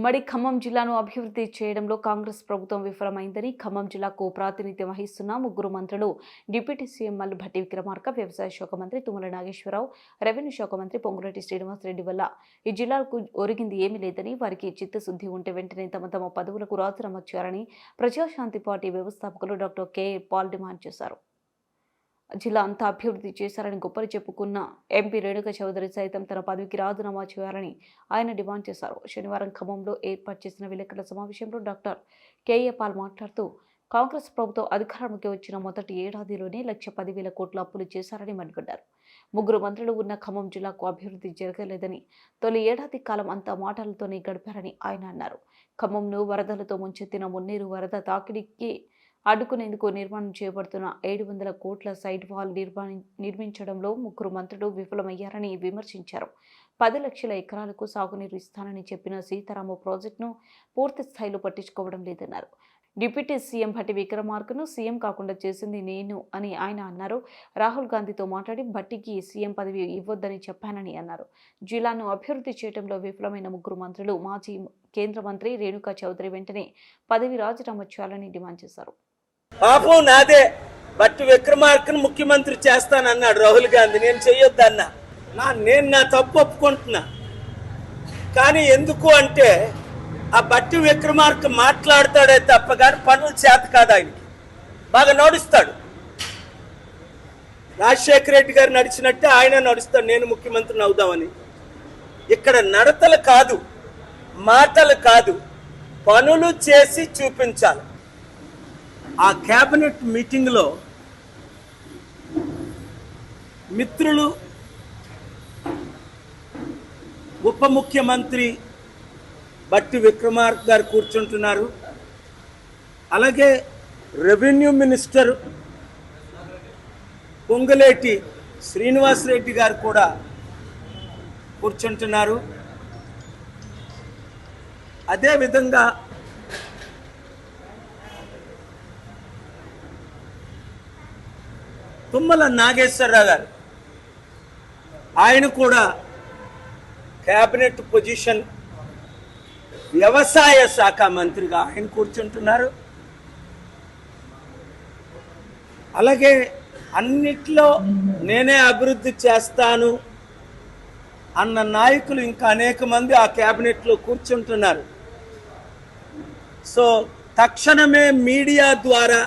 ఉమ్మడి ఖమ్మం జిల్లాను అభివృద్ధి చేయడంలో కాంగ్రెస్ ప్రభుత్వం విఫలమైందని ఖమ్మం జిల్లాకు ప్రాతినిధ్యం వహిస్తున్న ముగ్గురు మంత్రులు డిప్యూటీ సీఎం మల్లుభట్టి విక్రమార్క, వ్యవసాయ శాఖ మంత్రి తుమ్మల నాగేశ్వరరావు, రెవెన్యూ శాఖ మంత్రి పొంగులేటి శ్రీనివాసరెడ్డి వల్ల ఈ జిల్లాకు ఒరిగింది ఏమీ లేదని, వారికి చిత్తశుద్ధి ఉంటే వెంటనే తమ తమ పదవులకు రాజీనామా చేయాలని ప్రజాశాంతి పార్టీ వ్యవస్థాపకులు డాక్టర్ కె పాల్ డిమాండ్ చేశారు. జిల్లా అంతా అభివృద్ధి చేశారని గొప్పలు చెప్పుకున్న ఎంపీ రేణుక చౌదరి సైతం తన పదవికి రాజీనామా చేయాలని ఆయన డిమాండ్ చేశారు. శనివారం ఖమ్మంలో ఏర్పాటు చేసిన విలేకరుల సమావేశంలో డాక్టర్ కెఏ పాల్ మాట్లాడుతూ, కాంగ్రెస్ ప్రభుత్వం అధికారంలోకి వచ్చిన మొదటి ఏడాదిలోనే 1,10,000 కోట్ల అప్పులు చేశారని మండిపడ్డారు. ముగ్గురు మంత్రులు ఉన్న ఖమ్మం జిల్లాకు అభివృద్ధి జరగలేదని, తొలి ఏడాది కాలం అంతా మాటలతోనే గడిపారని ఆయన అన్నారు. ఖమ్మంను వరదలతో ముంచెత్తిన మున్నేరు వరద తాకిడికి అడ్డుకునేందుకు నిర్మాణం చేయబడుతున్న 700 కోట్ల సైడ్ వాల్ నిర్మించడంలో ముగ్గురు మంత్రులు విఫలమయ్యారని విమర్శించారు. 10 లక్షల ఎకరాలకు సాగునీరు ఇస్తానని చెప్పిన సీతారామ ప్రాజెక్టును పూర్తి స్థాయిలో పట్టించుకోవడం లేదన్నారు. డిప్యూటీ సీఎం భట్టి విక్రమార్కను సీఎం కాకుండా చేసింది నేను అని ఆయన అన్నారు. రాహుల్ గాంధీతో మాట్లాడి భట్టికి సీఎం పదవి ఇవ్వొద్దని చెప్పానని అన్నారు. జిల్లాను అభివృద్ధి చేయడంలో విఫలమైన ముగ్గురు మంత్రులు మాజీ కేంద్ర మంత్రి రేణుకా చౌదరి వెంటనే పదవి రాజీనామా చేయాలని డిమాండ్ చేశారు. పాపం నాదే, భట్టి విక్రమార్కను ముఖ్యమంత్రి చేస్తానన్నాడు రాహుల్ గాంధీ. నేను చెయ్యొద్దన్నా, నేను నా తప్పు ఒప్పుకుంటున్నా. కానీ ఎందుకు అంటే ఆ భట్టి విక్రమార్క మాట్లాడతాడే తప్ప కానీ పనులు చేత కాదు. ఆయనకి బాగా నడుస్తాడు. రాజశేఖర రెడ్డి గారు నడిచినట్టే ఆయన నడుస్తాడు, నేను ముఖ్యమంత్రిని అవుదామని. ఇక్కడ నడతలు కాదు, మాటలు కాదు, పనులు చేసి చూపించాలి. ఆ కేబినెట్ మీటింగ్లో మిత్రులు ఉప ముఖ్యమంత్రి భట్టి విక్రమార్క గారు కూర్చుంటున్నారు. అలాగే రెవెన్యూ మినిస్టర్ పొంగులేటి శ్రీనివాసరెడ్డి గారు కూడా కూర్చుంటున్నారు. అదేవిధంగా తుమ్మల నాగేశ్వరరావు గారు, ఆయన కూడా కేబినెట్ పొజిషన్ వ్యవసాయ శాఖ మంత్రిగా ఆయన కూర్చుంటున్నారు. అలాగే అన్నిట్లో నేనే అభివృద్ధి చేస్తాను అన్న నాయకులు ఇంకా అనేక మంది ఆ కేబినెట్లో కూర్చుంటున్నారు. సో తక్షణమే మీడియా ద్వారా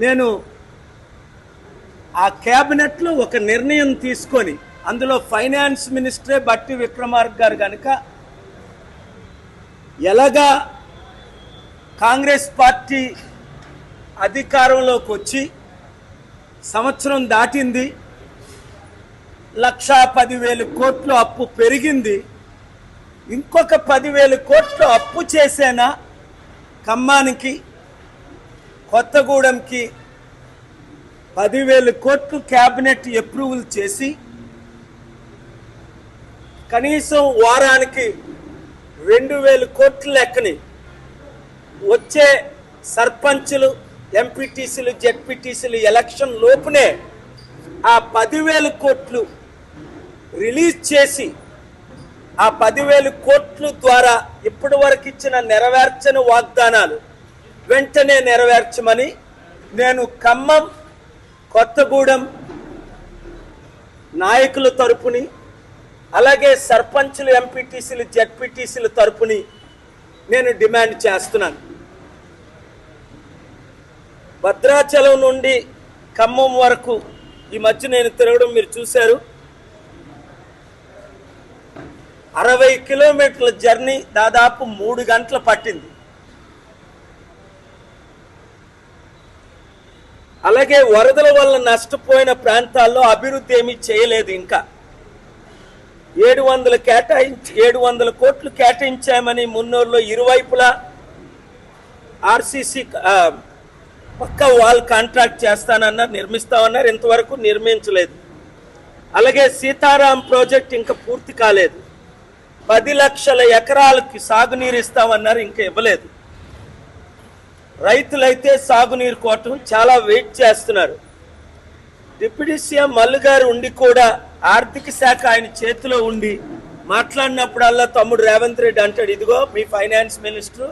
నేను ఆ కేబినెట్లో ఒక నిర్ణయం తీసుకొని, అందులో ఫైనాన్స్ మినిస్టరే భట్టి విక్రమార్క గారు కనుక ఎలాగా కాంగ్రెస్ పార్టీ అధికారంలోకి వచ్చి సంవత్సరం దాటింది, 1,10,000 కోట్లు అప్పు పెరిగింది, ఇంకొక 10,000 కోట్లు అప్పు చేసేనా ఖమ్మానికి కొత్తగూడెంకి 10,000 కోట్లు క్యాబినెట్ అప్రూవల్ చేసి కనీసం వారానికి 2,000 కోట్ల లెక్కని వచ్చే సర్పంచులు, ఎంపీటీసీలు, జెడ్పీటీసీలు ఎలక్షన్ లోపునే ఆ 10,000 కోట్లు రిలీజ్ చేసి ఆ 10,000 కోట్ల ద్వారా ఇప్పటి వరకు ఇచ్చిన నెరవేర్చని వాగ్దానాలు వెంటనే నెరవేర్చమని నేను ఖమ్మం, కొత్తగూడెం నాయకుల తరపుని, అలాగే సర్పంచులు, ఎంపీటీసీలు, జెడ్పీటీసీల తరపుని నేను డిమాండ్ చేస్తున్నాను. భద్రాచలం నుండి ఖమ్మం వరకు ఈ మధ్య నేను తిరగడం మీరు చూశారు. 60 కిలోమీటర్ల జర్నీ దాదాపు 3 గంటలు పట్టింది. అలాగే వరదల వల్ల నష్టపోయిన ప్రాంతాల్లో అభివృద్ధి ఏమీ చేయలేదు. ఇంకా 700 కోట్లు కేటాయించామని మున్నూరులో ఇరువైపులా ఆర్సీసీ పక్క వాల్ కాంట్రాక్ట్ చేస్తానన్నారు, నిర్మిస్తామన్నారు, ఇంతవరకు నిర్మించలేదు. అలాగే సీతారాం ప్రాజెక్ట్ ఇంకా పూర్తి కాలేదు. 10 లక్షల ఎకరాలకి సాగునీరు ఇస్తామన్నారు, ఇంకా ఇవ్వలేదు. రైతులైతే సాగునీరు కోసం చాలా వెయిట్ చేస్తున్నారు. డిప్యూటీ సీఎం మల్లు గారు ఉండి కూడా ఆర్థిక శాఖ ఆయన చేతిలో ఉండి మాట్లాడినప్పుడల్లా తమ్ముడు రేవంత్ రెడ్డి అంటాడు, ఇదిగో మీ ఫైనాన్స్ మినిస్టర్,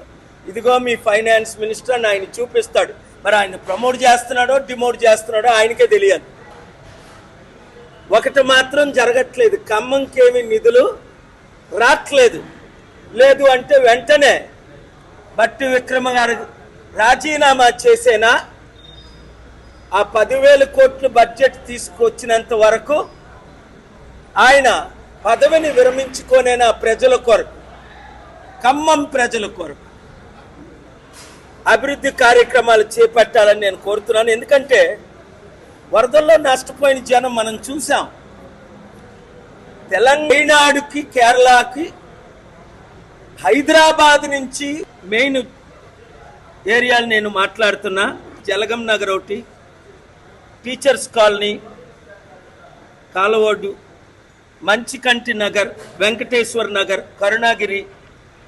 ఇదిగో మీ ఫైనాన్స్ మినిస్టర్ అని ఆయన చూపిస్తాడు. మరి ఆయన ప్రమోట్ చేస్తున్నాడో డిమోట్ చేస్తున్నాడో ఆయనకే తెలియదు. ఒకటి మాత్రం జరగట్లేదు, ఖమ్మంకేమి నిధులు రావట్లేదు. లేదు అంటే వెంటనే బట్టి విక్రమ గారు రాజీనామా చేసేనా, ఆ 10,000 కోట్ల బడ్జెట్ తీసుకొచ్చినంత వరకు ఆయన పదవిని విరమించుకోనేనా ప్రజల కొరకు, ఖమ్మం ప్రజల కొరకు అభివృద్ధి కార్యక్రమాలు చేపట్టాలని నేను కోరుతున్నాను. ఎందుకంటే వరదల్లో నష్టపోయిన జనం మనం చూసాం. తెలంగాణకి, కేరళకి, హైదరాబాద్ నుంచి మెయిన్ ఏరియాలు నేను మాట్లాడుతున్నా. జలగం నగర్ ఒకటి, టీచర్స్ కాలనీ, కాలవోడు, మంచికంటి నగర్, వెంకటేశ్వర్ నగర్, కరుణాగిరి,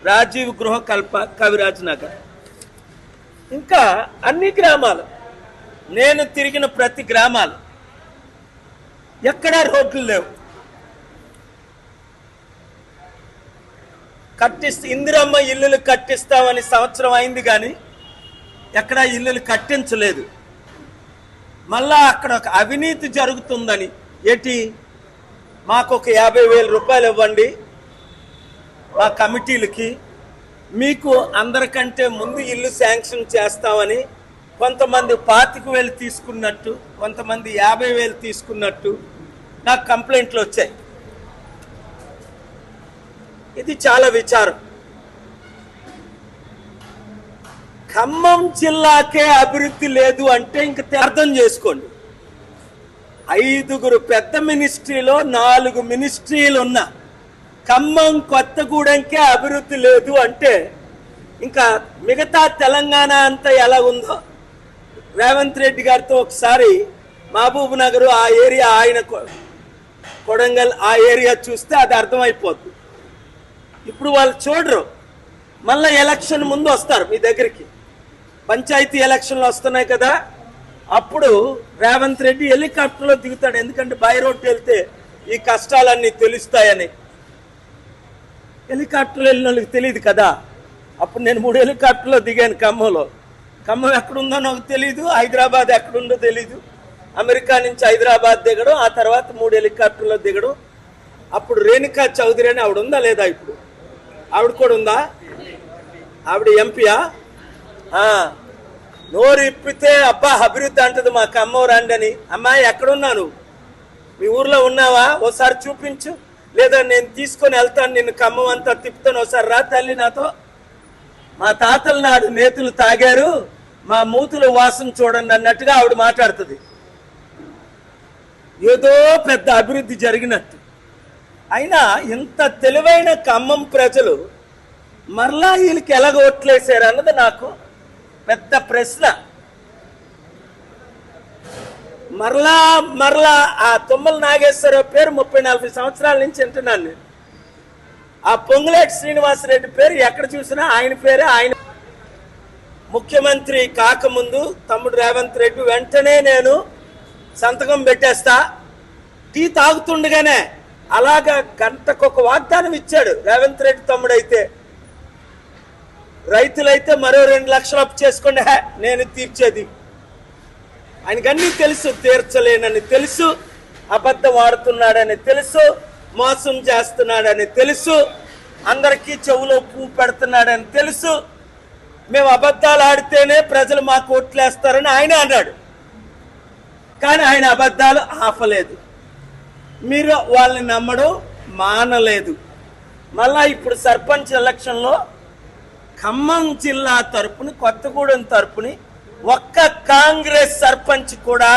రాజీవ్ గృహకల్ప, కవిరాజ్ నగర్, ఇంకా అన్ని గ్రామాలు, నేను తిరిగిన ప్రతి గ్రామాలు ఎక్కడా రోడ్లు లేవు. ఇందిరమ్మ ఇల్లులు కట్టిస్తామని సంవత్సరం అయింది కానీ ఎక్కడా ఇల్లులు కట్టించలేదు. మళ్ళా అక్కడ ఒక అవినీతి జరుగుతుందని, ఏటి మాకు ఒక 50,000 రూపాయలు ఇవ్వండి మా కమిటీలకి, మీకు అందరికంటే ముందు ఇల్లు శాంక్షన్ చేస్తామని కొంతమంది 25,000 తీసుకున్నట్టు, కొంతమంది 50,000 తీసుకున్నట్టు నాకు కంప్లైంట్లు వచ్చాయి. ఇది చాలా విచారం. ఖమ్మం జిల్లాకే అభివృద్ధి లేదు అంటే ఇంక అర్థం చేసుకోండి. 5 పెద్ద మినిస్ట్రీలో 4 మినిస్ట్రీలు ఉన్న ఖమ్మం కొత్తగూడెంకే అభివృద్ధి లేదు అంటే ఇంకా మిగతా తెలంగాణ అంతా ఎలా ఉందో రేవంత్ రెడ్డి గారితో ఒకసారి మహబూబ్ నగర్ ఆ ఏరియా, ఆయన కొడంగల్ ఆ ఏరియా చూస్తే అది అర్థమైపోద్ది. ఇప్పుడు వాళ్ళు చూడరు, మళ్ళీ ఎలక్షన్ ముందు వస్తారు మీ దగ్గరికి. పంచాయతీ ఎలక్షన్లు వస్తున్నాయి కదా, అప్పుడు రేవంత్ రెడ్డి హెలికాప్టర్లో దిగుతాడు. ఎందుకంటే బై రోడ్ వెళ్తే ఈ కష్టాలన్నీ తెలుస్తాయని. హెలికాప్టర్లో వెళ్ళిన వాళ్ళకి తెలియదు కదా. అప్పుడు నేను 3 హెలికాప్టర్లో దిగాను ఖమ్మంలో. ఖమ్మం ఎక్కడుందో నాకు తెలీదు, హైదరాబాద్ ఎక్కడుందో తెలీదు. అమెరికా నుంచి హైదరాబాద్ దిగడం, ఆ తర్వాత 3 హెలికాప్టర్లో దిగడం. అప్పుడు రేణుకా చౌదరి అని ఆవిడ ఉందా లేదా? ఇప్పుడు ఆవిడ కూడా ఉందా? ఆవిడ ఎంపీయా? నోరు ఇప్పితే అబ్బా అభివృద్ధి అంటది మా ఖమ్మం రండి అని. అమ్మాయి ఎక్కడున్నాను? మీ ఊర్లో ఉన్నావా? ఓసారి చూపించు, లేదా నేను తీసుకొని వెళ్తాను, నిన్ను ఖమ్మం అంతా తిప్పుతాను, ఒకసారి రా తల్లి నాతో. మా తాతల నాడు నేతులు తాగారు, మా మూతుల వాసన చూడండి అన్నట్టుగా ఆవిడ మాట్లాడుతుంది. ఏదో పెద్ద అభివృద్ధి జరిగినట్టు. అయినా ఇంత తెలివైన ఖమ్మం ప్రజలు మరలా వీళ్ళకి ఎలాగ ఓట్లేశారు అన్నది నాకు పెద్ద ప్రశ్న. మరలా ఆ తుమ్మల నాగేశ్వరరావు పేరు 30-40 సంవత్సరాల నుంచి వింటున్నాను నేను. ఆ పొంగులేటి శ్రీనివాసరెడ్డి పేరు ఎక్కడ చూసినా ఆయన పేరే. ఆయన ముఖ్యమంత్రి కాకముందు తమ్ముడు రేవంత్ రెడ్డి వెంటనే నేను సంతకం పెట్టేస్తా, టీ తాగుతుండగానే అలాగా గంటకొక వాగ్దానం ఇచ్చాడు రేవంత్ రెడ్డి తమ్ముడైతే. రైతులైతే మరో 2 లక్షలు అప్పు చేసుకోండి, నేను తీర్చేది. ఆయనకన్నీ తెలుసు, తీర్చలేనని తెలుసు, అబద్ధం ఆడుతున్నాడని తెలుసు, మోసం చేస్తున్నాడని తెలుసు, అందరికీ చెవులో పువ్వు పెడుతున్నాడని తెలుసు. మేము అబద్ధాలు ఆడితేనే ప్రజలు మాకు ఓట్లేస్తారని ఆయన అన్నాడు. కానీ ఆయన అబద్ధాలు ఆపలేదు, మీరు వాళ్ళని నమ్మడం మానలేదు. మళ్ళా ఇప్పుడు సర్పంచ్ ఎలక్షన్లో ఖమ్మం జిల్లా తరపున, కొత్తగూడెం తరపుని ఒక్క కాంగ్రెస్ సర్పంచ్ కూడా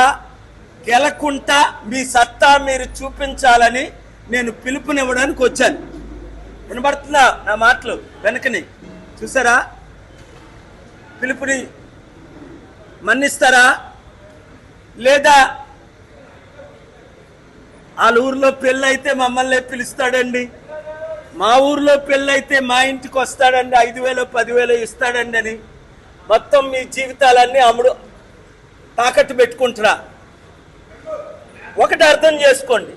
గెలకుండా మీ సత్తా మీరు చూపించాలని నేను పిలుపునివ్వడానికి వచ్చాను. వినబడుతుందా నా మాటలు? వెనకని చూసారా? పిలుపుని మన్నిస్తారా? లేదా వాళ్ళ ఊర్లో పెళ్ళైతే మమ్మల్ని పిలుస్తాడండి, మా ఊర్లో పెళ్ళైతే మా ఇంటికి వస్తాడండి, 5,000 10,000 ఇస్తాడండి అని మొత్తం మీ జీవితాలన్నీ తాకట్టు పెట్టుకుంటారా? ఒకటి అర్థం చేసుకోండి,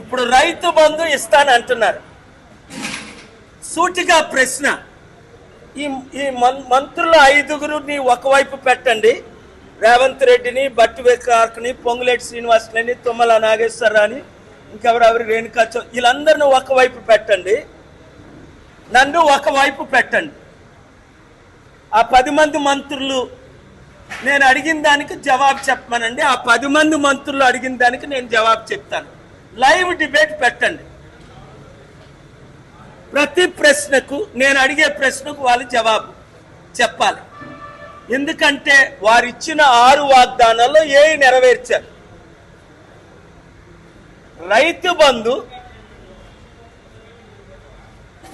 ఇప్పుడు రైతు బంధు ఇస్తానంటున్నారు. సూటిగా ప్రశ్న, ఈ ఈ మంత్రులు 5గురిని ఒకవైపు పెట్టండి, రేవంత్ రెడ్డిని, బట్టి విక్రమార్కని, పొంగులేటి శ్రీనివాసులని, తుమ్మల నాగేశ్వరరావుని, ఇంకెవరెవరు రేణుకా వీళ్ళందరినీ ఒకవైపు పెట్టండి, నన్ను ఒకవైపు పెట్టండి. ఆ 10 మంది మంత్రులు నేను అడిగిన దానికి జవాబు చెప్పమనండి. ఆ 10 మంది మంత్రులు అడిగిన దానికి నేను జవాబు చెప్తాను. లైవ్ డిబేట్ పెట్టండి. ప్రతి ప్రశ్నకు, నేను అడిగే ప్రశ్నకు వాళ్ళు జవాబు చెప్పాలి. ఎందుకంటే వారు ఇచ్చిన 6 వాగ్దానాల్లో ఏవి నెరవేర్చారు? రైతు బంధు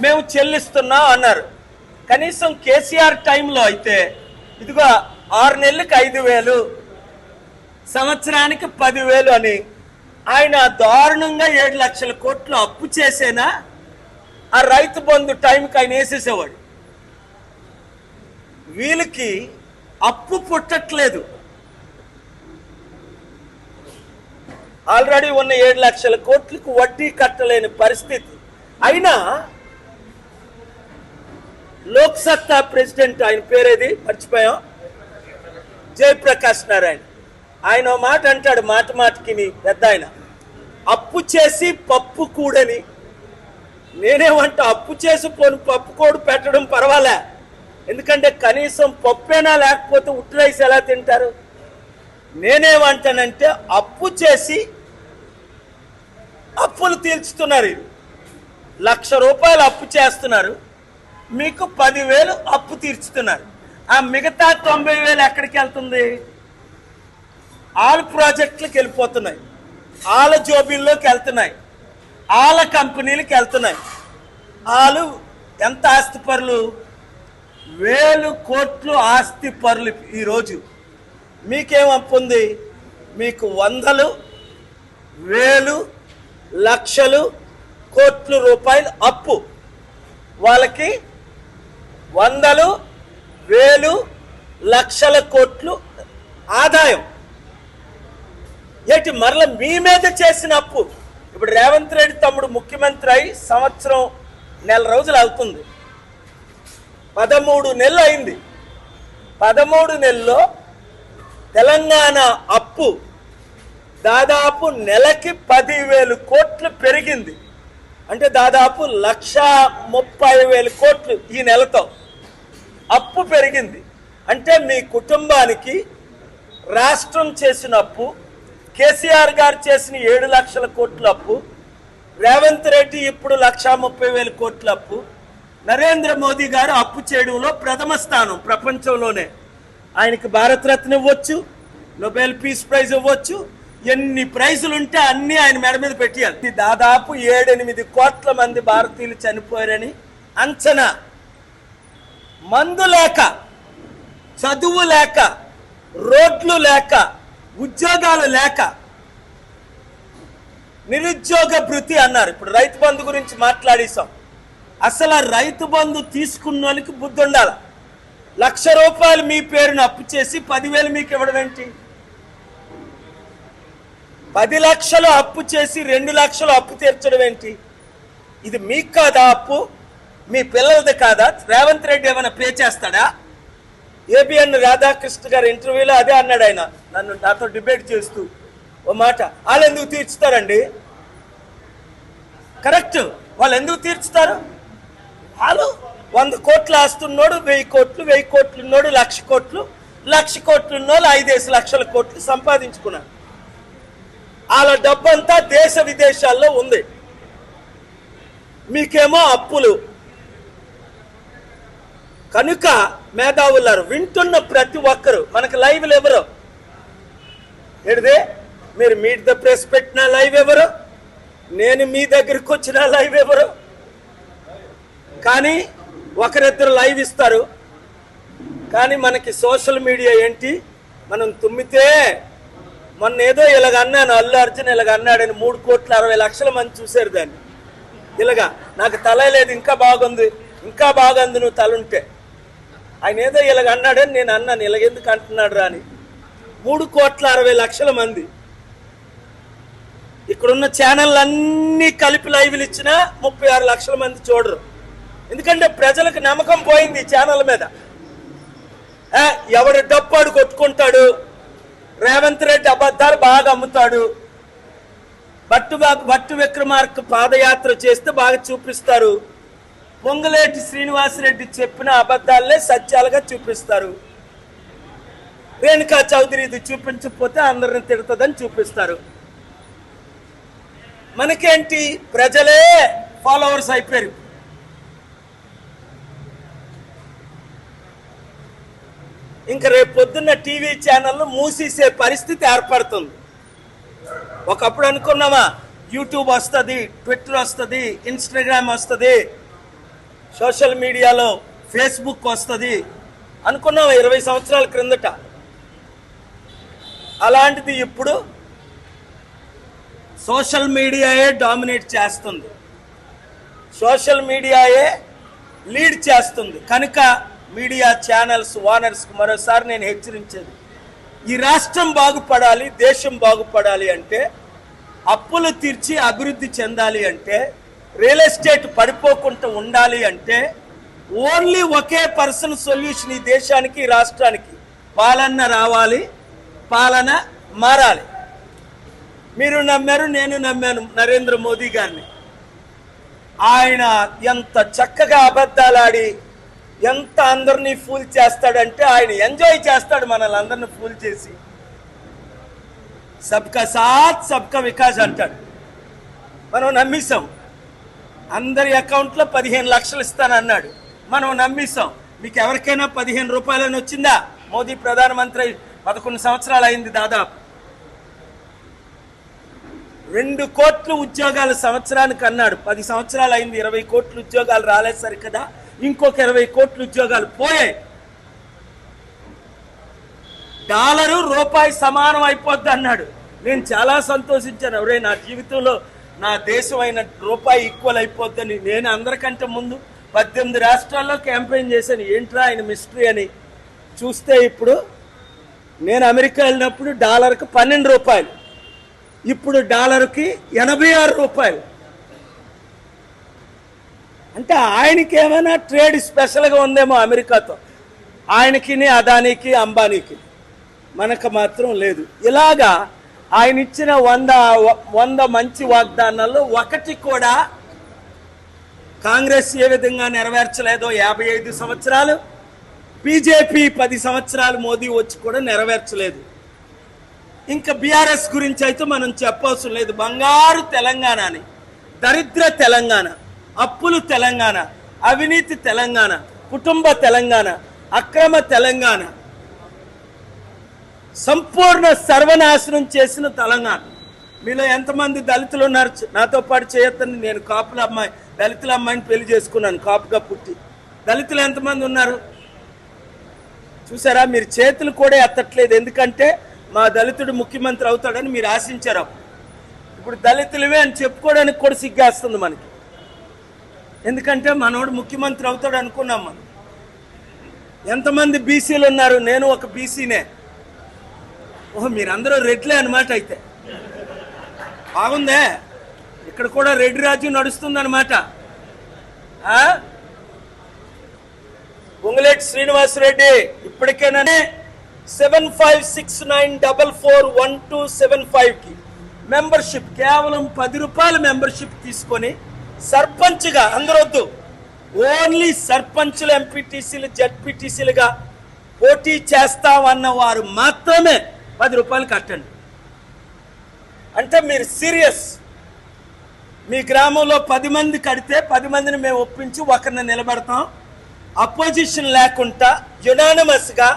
మేము చెల్లిస్తున్నాం అన్నారు. కనీసం కేసీఆర్ టైంలో అయితే ఇదిగో 6 నెలలకు 5,000, సంవత్సరానికి 10,000 అని ఆయన దారుణంగా 7 లక్షల కోట్లు అప్పు చేసేనా ఆ రైతు బంధు టైంకి ఆయన వేసేసేవాడు. వీళ్ళకి అప్పు పుట్టట్లేదు. ఆల్రెడీ ఉన్న 7 లక్షల కోట్లకు వడ్డీ కట్టలేని పరిస్థితి. అయినా లోక్సత్తా ప్రెసిడెంట్, ఆయన పేరేది మర్చిపోయాం, జయప్రకాష్ నారాయణ, ఆయన మాట అంటాడు, మాట మాటకి పెద్ద ఆయన, అప్పు చేసి పప్పు కూడని. నేనేమంటా, అప్పు చేసి పోను పప్పు కూడు పెట్టడం పర్వాలే, ఎందుకంటే కనీసం పప్పేనా లేకపోతే ఉట్టు రైస్ ఎలా తింటారు? నేనేమంటానంటే అప్పు చేసి అప్పులు తీర్చుతున్నారు. 1,00,000 రూపాయలు అప్పు చేస్తున్నారు, మీకు 10,000 అప్పు తీర్చుతున్నారు. ఆ మిగతా 90,000 ఎక్కడికి వెళ్తుంది? ఆల్ ప్రాజెక్టులకు వెళ్ళిపోతున్నాయి, ఆల జోబీల్లోకి వెళ్తున్నాయి, ఆల కంపెనీలకు వెళ్తున్నాయి. వాళ్ళు ఎంత ఆస్తి పరులు? 1,000 కోట్లు ఆస్తి పరులు. ఈరోజు మీకేం అప్పు ఉంది? మీకు 100, 1,000, లక్షలు, కోట్ల రూపాయలు అప్పు. వాళ్ళకి 100, 1,000, లక్షల కోట్లు ఆదాయం. ఏంటి మరలా మీ మీద చేసిన అప్పు? ఇప్పుడు రేవంత్ రెడ్డి తమ్ముడు ముఖ్యమంత్రి అయి సంవత్సరం 4 రోజులు అవుతుంది, 13 నెలలు అయింది. 13 నెలల్లో తెలంగాణ అప్పు దాదాపు నెలకి 10,000 కోట్లు పెరిగింది. అంటే దాదాపు 1,30,000 కోట్లు ఈ నెలతో అప్పు పెరిగింది. అంటే మీ కుటుంబానికి రాష్ట్రం చేసిన అప్పు, కేసీఆర్ గారు చేసిన 7 లక్షల కోట్ల అప్పు, రేవంత్ రెడ్డి ఇప్పుడు 1,30,000 కోట్ల అప్పు, నరేంద్ర మోదీ గారు అప్పు చేయడంలో ప్రథమ స్థానం ప్రపంచంలోనే. ఆయనకి భారతరత్న ఇవ్వచ్చు, నోబెల్ పీస్ ప్రైజ్ ఇవ్వచ్చు, ఎన్ని ప్రైజులు ఉంటే అన్ని ఆయన మెడ మీద పెట్టాలి. దాదాపు 7-8 కోట్ల మంది భారతీయులు చనిపోయారని అంచనా. మందు లేక, చదువు లేక, రోడ్లు లేక, ఉద్యోగాలు లేక, నిరుద్యోగ భృతి అన్నారు. ఇప్పుడు రైతు బంధు గురించి మాట్లాడేశాం. అసలు రైతు బంధు తీసుకున్న వాళ్ళకి బుద్ధి ఉండాలి. 1,00,000 రూపాయలు మీ పేరును అప్పు చేసి 10,000 మీకు ఇవ్వడం ఏంటి? 10 లక్షలు అప్పు చేసి 2 లక్షలు అప్పు తీర్చడం ఏంటి? ఇది మీకు కాదా అప్పు? మీ పిల్లలది కాదా? రేవంత్ రెడ్డి ఏమైనా పే చేస్తాడా? ఏబిఎన్ రాధాకృష్ణ గారి ఇంటర్వ్యూలో అదే అన్నాడు. ఆయన నాతో డిబేట్ చేస్తూ ఓ మాట, వాళ్ళు ఎందుకు తీర్చుతారండి? కరెక్ట్, వాళ్ళు ఎందుకు తీర్చుతారు? వాళ్ళు 100 కోట్లు ఆస్తున్నోడు 1,000 కోట్లు, 1,000 కోట్లు ఉన్నోడు 1,00,000 కోట్లు, 1,00,000 కోట్లు ఉన్నోళ్ళు 5 లక్షల కోట్లు సంపాదించుకున్నారు. వాళ్ళ డబ్బంతా దేశ విదేశాల్లో ఉంది. మీకేమో అప్పులు. కనుక మేధావులారు, వింటున్న ప్రతి ఒక్కరు, మనకు లైవ్లు ఎవరు? ఏడిదే మీరు మీట్ ద ప్రెస్ పెట్టిన లైవ్ ఎవరు? నేను మీ దగ్గరికి వచ్చిన లైవ్ ఎవరు? కానీ ఒకరిద్దరు లైవ్ ఇస్తారు. కానీ మనకి సోషల్ మీడియా ఏంటి? మనం తుమ్మితే, మొన్న ఏదో ఇలాగ అన్నాను, అల్లు అర్జున్ ఇలాగ అన్నాడని 3,60,00,000 మంది చూశారు దాన్ని. ఇలాగా నాకు తల లేదు, ఇంకా బాగుంది, ఇంకా బాగుంది నువ్వు తలుంటే. ఆయన ఏదో ఇలాగ అన్నాడని నేను అన్నాను, ఇలాగెందుకు అంటున్నాడు రా అని. 3,60,00,000 మంది. ఇక్కడున్న ఛానల్ అన్నీ కలిపి లైవ్లు ఇచ్చినా 36 లక్షల మంది చూడరు. ఎందుకంటే ప్రజలకు నమ్మకం పోయింది ఈ ఛానల్ మీద. ఎవడు డప్పాడు కొట్టుకుంటాడు, రేవంత్ రెడ్డి అబద్ధాలు బాగా అమ్ముతాడు, భట్టి విక్రమార్క పాదయాత్ర చేస్తే బాగా చూపిస్తారు, పొంగులేటి శ్రీనివాసరెడ్డి చెప్పిన అబద్ధాలనే సత్యాలుగా చూపిస్తారు, రేణుకా చౌదరి ఇది చూపించకపోతే అందరిని తిడుతుందని చూపిస్తారు. మనకేంటి, ప్రజలే ఫాలోవర్స్ అయిపోయారు. ఇంకా రేపు పొద్దున్న టీవీ ఛానళ్ళు మూసేసే పరిస్థితి ఏర్పడుతుంది. ఒకప్పుడు అనుకున్నామా యూట్యూబ్ వస్తుంది, ట్విట్టర్ వస్తుంది, ఇన్స్టాగ్రామ్ వస్తుంది, సోషల్ మీడియాలో ఫేస్బుక్ వస్తుంది అనుకున్నాం 20 సంవత్సరాల క్రిందట. అలాంటిది ఇప్పుడు సోషల్ మీడియాయే డామినేట్ చేస్తుంది, సోషల్ మీడియాయే లీడ్ చేస్తుంది. కనుక మీడియా ఛానల్స్ ఓనర్స్కి మరోసారి నేను హెచ్చరించేది, ఈ రాష్ట్రం బాగుపడాలి, దేశం బాగుపడాలి అంటే, అప్పులు తీర్చి అభివృద్ధి చెందాలి అంటే, రియల్ ఎస్టేట్ పడిపోకుండా ఉండాలి అంటే ఓన్లీ ఒకే పర్సన్ సొల్యూషన్ ఈ దేశానికి, ఈ రాష్ట్రానికి. పాలన రావాలి, పాలన మారాలి. మీరు నమ్మారు, నేను నమ్మాను నరేంద్ర మోదీ గారిని. ఆయన ఎంత చక్కగా అబద్ధాలాడి ఎంత అందరినీ ఫూల్ చేస్తాడంటే, ఆయన ఎంజాయ్ చేస్తాడు మనల్ని అందరినీ ఫూల్ చేసి. సబ్కా సాత్ సబ్కా వికాస్ అంటాడు. మనం నమ్మేశాం. అందరి అకౌంట్లో 15 లక్షలు ఇస్తానన్నాడు, మనం నమ్మేశాం. మీకు ఎవరికైనా 15 రూపాయలని వచ్చిందా? మోదీ ప్రధానమంత్రి 11 సంవత్సరాలు అయింది దాదాపు. 2 కోట్ల ఉద్యోగాలు సంవత్సరానికి అన్నాడు, 10 సంవత్సరాలు అయింది, 20 కోట్ల ఉద్యోగాలు రాలేదు సరికదా, ఇంకొక 20 కోట్ల ఉద్యోగాలు పోయాయి. డాలరు రూపాయి సమానం అయిపోద్ది అన్నాడు. నేను చాలా సంతోషించాను. ఎవరే నా జీవితంలో నా దేశం అయిన రూపాయి ఈక్వల్ అయిపోద్దని. నేను అందరికంటే ముందు 18 రాష్ట్రాల్లో క్యాంపెయిన్ చేశాను. ఏంట్రా ఆయన మిస్టరీ అని చూస్తే, ఇప్పుడు నేను అమెరికా వెళ్ళినప్పుడు డాలర్కి 12 రూపాయలు, ఇప్పుడు డాలర్కి 86 రూపాయలు. అంటే ఆయనకి ఏమైనా ట్రేడ్ స్పెషల్గా ఉందేమో అమెరికాతో, ఆయనకి, అదానికి, అంబానీకి. మనకు మాత్రం లేదు. ఇలాగా ఆయన ఇచ్చిన 100 మంచి వాగ్దానాల్లో ఒకటి కూడా కాంగ్రెస్ ఏ విధంగా నెరవేర్చలేదో 55 సంవత్సరాలు, బీజేపీ 10 సంవత్సరాలు మోదీ వచ్చి కూడా నెరవేర్చలేదు. ఇంకా బీఆర్ఎస్ గురించి అయితే మనం చెప్పవలసిన లేదు. బంగారు తెలంగాణ అని, దరిద్ర తెలంగాణ, అప్పులు తెలంగాణ, అవినీతి తెలంగాణ, కుటుంబ తెలంగాణ, అక్రమ తెలంగాణ, సంపూర్ణ సర్వనాశనం చేసిన తెలంగాణ. మీలో ఎంతమంది దళితులు ఉన్నారు? నాతో పాటు చేయొద్దని, నేను కాపుల అమ్మాయి, దళితుల అమ్మాయిని పెళ్లి చేసుకున్నాను, కాపుగా పుట్టి. దళితులు ఎంతమంది ఉన్నారు చూసారా? మీరు చేతులు కూడా ఎత్తట్లేదు. ఎందుకంటే మా దళితుడు ముఖ్యమంత్రి అవుతాడని మీరు ఆశించారు. ఇప్పుడు దళితులవే అని చెప్పుకోవడానికి కూడా సిగ్గేస్తుంది మనకి. ఎందుకంటే మనోడు ముఖ్యమంత్రి అవుతాడు అనుకున్నాం మనం. ఎంతమంది బీసీలు ఉన్నారు? నేను ఒక బీసీనే. ఓహో, మీరందరూ రెడ్లే అనమాట. అయితే బాగుందే, ఇక్కడ కూడా రెడ్డి రాజ్యం నడుస్తుందన్నమాట. పొంగులేటి శ్రీనివాసరెడ్డి ఇప్పటికేనా 7569441275కి మెంబర్షిప్, కేవలం 10 రూపాయల మెంబర్షిప్ తీసుకొని సర్పంచ్గా, అందరొద్దు, ఓన్లీ సర్పంచ్లు, ఎంపీటీసీలు, జడ్పీటీసీలుగా పోటీ చేస్తామన్న వారు మాత్రమే 10 రూపాయలు కట్టండి. అంటే మీరు సీరియస్. మీ గ్రామంలో 10 మంది కడితే 10 మందిని మేము ఒప్పించి ఒకరిని నిలబెడతాం. అపోజిషన్ లేకుండా యునానిమస్గా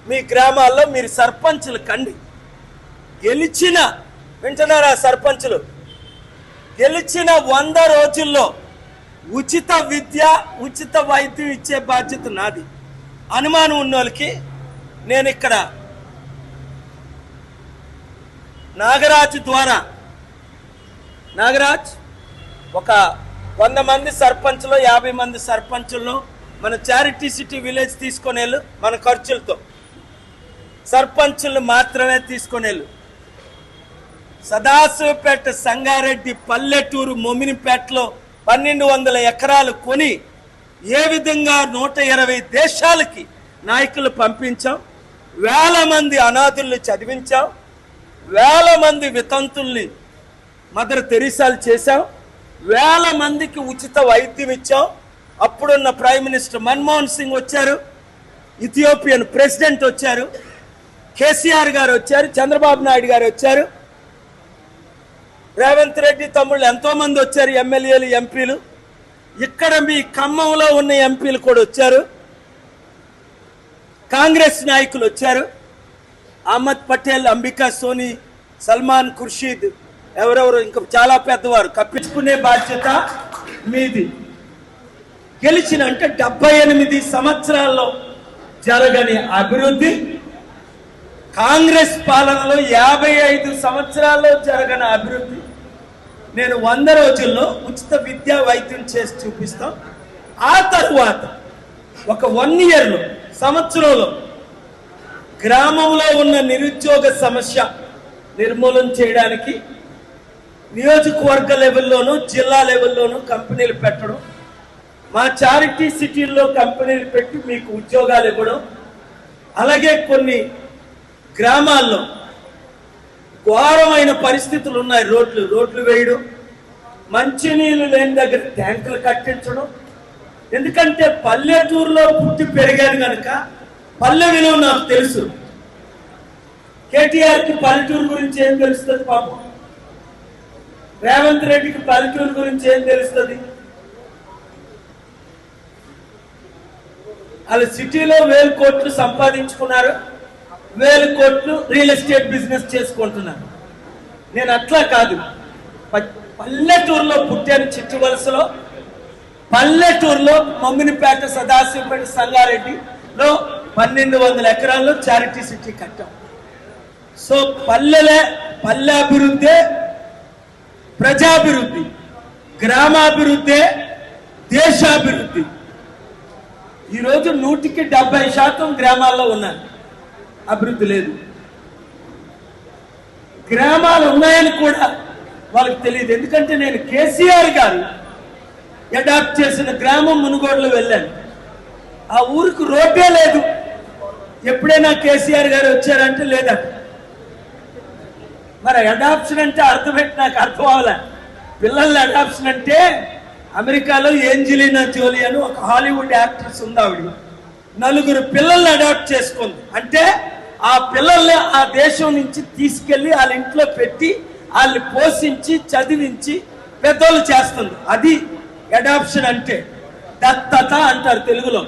మీ గ్రామాల్లో మీరు సర్పంచులు కండి. గెలిచిన, వింటున్నారా సర్పంచులు, గెలిచిన 100 రోజుల్లో ఉచిత విద్య, ఉచిత వైద్యం ఇచ్చే బాధ్యత నాది. అనుమానం ఉన్నోళ్ళకి నేను ఇక్కడ నాగరాజు ద్వారా, నాగరాజ్ ఒక 100 మంది సర్పంచ్లో 50 మంది సర్పంచులను మన చారిటీ సిటీ విలేజ్ తీసుకొని వెళ్ళు. మన ఖర్చులతో సర్పంచులు మాత్రమే తీసుకొని వెళ్ళు. సదాశివపేట, సంగారెడ్డి, పల్లెటూరు, మొమినిపేటలో 1200 ఎకరాలు కొని ఏ విధంగా 120 దేశాలకి నాయకులు పంపించాం, వేల మంది అనాథుల్ని చదివించాం, వేల మంది వితంతుల్ని మదర్ తెరీసాలు చేశాం, వేల మందికి ఉచిత వైద్యం ఇచ్చాం. అప్పుడున్న ప్రైమ్ మినిస్టర్ మన్మోహన్ సింగ్ వచ్చారు, ఇథియోపియన్ ప్రెసిడెంట్ వచ్చారు, కేసీఆర్ గారు వచ్చారు, చంద్రబాబు నాయుడు గారు వచ్చారు, రేవంత్ రెడ్డి తమ్ముళ్ళు ఎంతో మంది వచ్చారు, ఎమ్మెల్యేలు ఎంపీలు. ఇక్కడ మీ ఖమ్మంలో ఉన్న ఎంపీలు కూడా వచ్చారు, కాంగ్రెస్ నాయకులు వచ్చారు, అహ్మద్ పటేల్, అంబికా సోని, సల్మాన్ ఖుర్షీద్, ఎవరెవరు ఇంకా చాలా పెద్దవారు. కప్పించుకునే బాధ్యత మీది. గెలిచిన అంటే 78 సంవత్సరాల్లో జరగని అభివృద్ధి, కాంగ్రెస్ పాలనలో 55 సంవత్సరాల్లో జరగని అభివృద్ధి. నేను 100 రోజుల్లో ఉచిత విద్యా వైద్యం చేసి చూపిస్తాం. ఆ తరువాత ఒక 1 ఇయర్లో, సంవత్సరంలో గ్రామంలో ఉన్న నిరుద్యోగ సమస్య నిర్మూలన చేయడానికి నియోజకవర్గ లెవెల్లోనూ జిల్లా లెవెల్లోనూ కంపెనీలు పెట్టడం, మా చారిటీ సిటీల్లో కంపెనీలు పెట్టి మీకు ఉద్యోగాలు ఇవ్వడం, అలాగే కొన్ని గ్రామాల్లో ఘోరమైన పరిస్థితులు ఉన్నాయి, రోడ్లు వేయడం, మంచినీళ్ళు లేని దగ్గర ట్యాంకులు కట్టించడం. ఎందుకంటే పల్లెటూరులో పుట్టి పెరిగాను కనుక పల్లె విలువ నాకు తెలుసు. కేటీఆర్కి పల్లెటూరు గురించి ఏం తెలుస్తుంది పాపం, రేవంత్ రెడ్డికి పల్లెటూరు గురించి ఏం తెలుస్తుంది? వాళ్ళు సిటీలో 1000 కోట్లు సంపాదించుకున్నారు, 1000 కోట్లు రియల్ ఎస్టేట్ బిజినెస్ చేసుకుంటున్నారు. నేను అట్లా కాదు, పల్లెటూరులో పుట్టాను, చిట్టువలసలో, పల్లెటూరులో మమ్మినిపేట, సదాశివపేట, సంగారెడ్డిలో 1200 ఎకరాల్లో చారిటీ సిటీ కట్టాం. సో పల్లె అభివృద్ధి, ప్రజాభివృద్ధి, గ్రామాభివృద్ధి, దేశాభివృద్ధి. ఈరోజు 100% గ్రామాల్లో ఉన్నారు, అభివృద్ధి లేదు. గ్రామాలు ఉన్నాయని కూడా వాళ్ళకి తెలియదు. ఎందుకంటే నేను కేసీఆర్ గారు అడాప్ట్ చేసిన గ్రామం మునుగోడులో వెళ్ళాను, ఆ ఊరికి రోడ్డే లేదు. ఎప్పుడైనా కేసీఆర్ గారు వచ్చారంటే లేదట. మరి అడాప్షన్ అంటే అర్థమేంటి నాకు అర్థం అవ్వాల. పిల్లల అడాప్షన్ అంటే అమెరికాలో ఏంజెలినా జోలీ అని ఒక హాలీవుడ్ యాక్ట్రెస్ ఉంది, ఆవిడ 4 పిల్లల్ని అడాప్ట్ చేసుకుంది. అంటే ఆ పిల్లల్ని ఆ దేశం నుంచి తీసుకెళ్లి వాళ్ళ ఇంట్లో పెట్టి వాళ్ళని పోషించి చదివించి పెద్దోళ్ళు చేస్తుంది. అది అడాప్షన్ అంటే, దత్తత అంటారు తెలుగులో.